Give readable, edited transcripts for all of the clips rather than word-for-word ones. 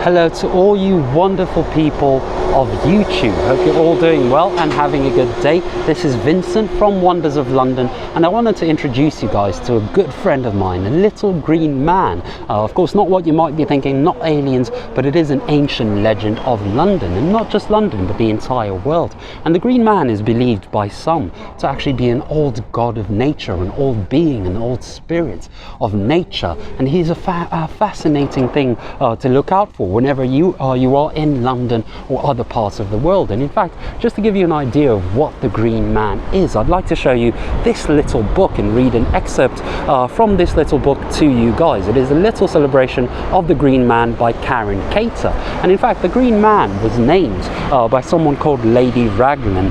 Hello to all you wonderful people of YouTube. Hope you're all doing well and having a good day. This is Vincent from Wonders of London, and I wanted to introduce you guys to a good friend of mine, a little green man. Of course, not what you might be thinking, not aliens, but it is an ancient legend of London, and not just London, but the entire world. And the green man is believed by some to actually be an old god of nature, an old being, an old spirit of nature, and he's a fascinating thing to look out for whenever you are in London or other parts of the world. And in fact, just to give you an idea of what the green man is, I'd like to show you this little book and read an excerpt from this little book to you guys. It is a little celebration of the green man by Karen Cater, and in fact the green man was named by someone called Lady Raglan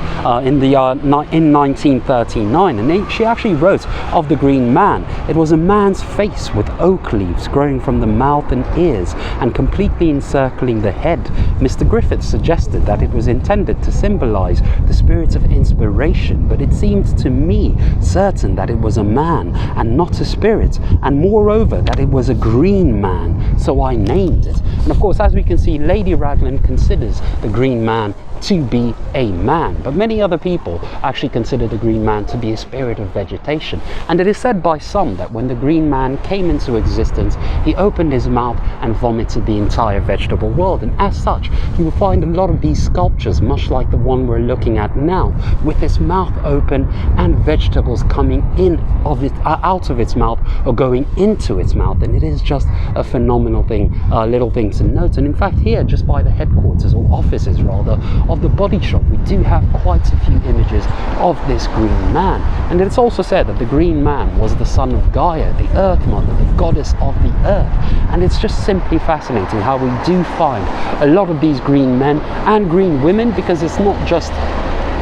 in 1939, and she actually wrote of the green man: it was a man's face with oak leaves growing from the mouth and ears and completely encircling the head. Mr. Griffith suggested that it was intended to symbolize the spirit of inspiration, but it seemed to me certain that it was a man and not a spirit, and moreover that it was a green man, so I named it. And of course, as we can see, Lady Raglan considers the green man to be a man, but many other people actually consider the green man to be a spirit of vegetation. And it is said by some that when the green man came into existence, he opened his mouth and vomited the entire vegetable world, and as such you will find a lot of these sculptures, much like the one we're looking at now, with its mouth open and vegetables coming in of it, out of its mouth or going into its mouth. And it is just a phenomenal thing, little thing to note. And in fact, here just by the headquarters, or offices rather, of the Body Shop, we do have quite a few images of this green man. And it's also said that the green man was the son of Gaia, the earth mother, the goddess of the earth. And it's just simply fascinating how we do find a lot of these green men and green women, because it's not just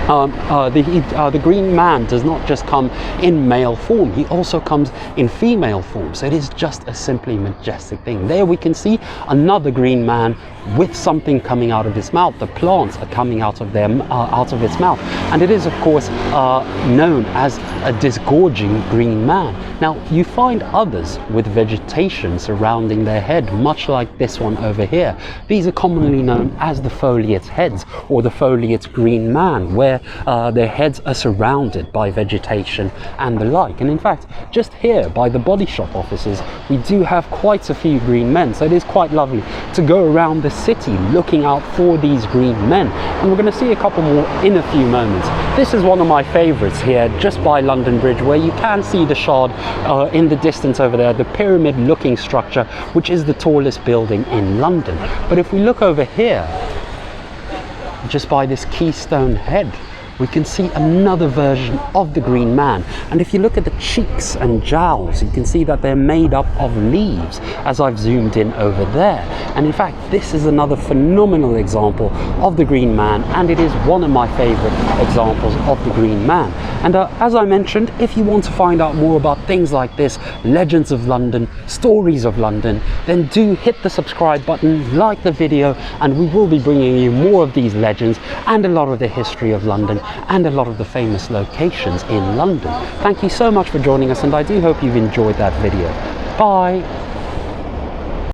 the green man does not just come in male form, he also comes in female form. So it is just a simply majestic thing. There we can see another green man with something coming out of his mouth. The plants are coming out of its mouth, and it is of course known as a disgorging green man. Now you find others with vegetation surrounding their head, much like this one over here. These are commonly known as the foliate heads, or the foliate green man, where their heads are surrounded by vegetation and the like. And in fact, just here by the Body Shop offices, we do have quite a few green men, so it is quite lovely to go around the city looking out for these green men. And we're going to see a couple more in a few moments. This is one of my favorites here, just by London Bridge, where you can see the Shard in the distance over there, the pyramid looking structure, which is the tallest building in London. But if we look over here, just by this Keystone Head, we can see another version of the green man. And if you look at the cheeks and jowls, you can see that they're made up of leaves, as I've zoomed in over there. And in fact, this is another phenomenal example of the green man, and it is one of my favorite examples of the green man. And as I mentioned, if you want to find out more about things like this, legends of London, stories of London, then do hit the subscribe button, like the video, and we will be bringing you more of these legends and a lot of the history of London and a lot of the famous locations in London. Thank you so much for joining us, and I do hope you've enjoyed that video. Bye.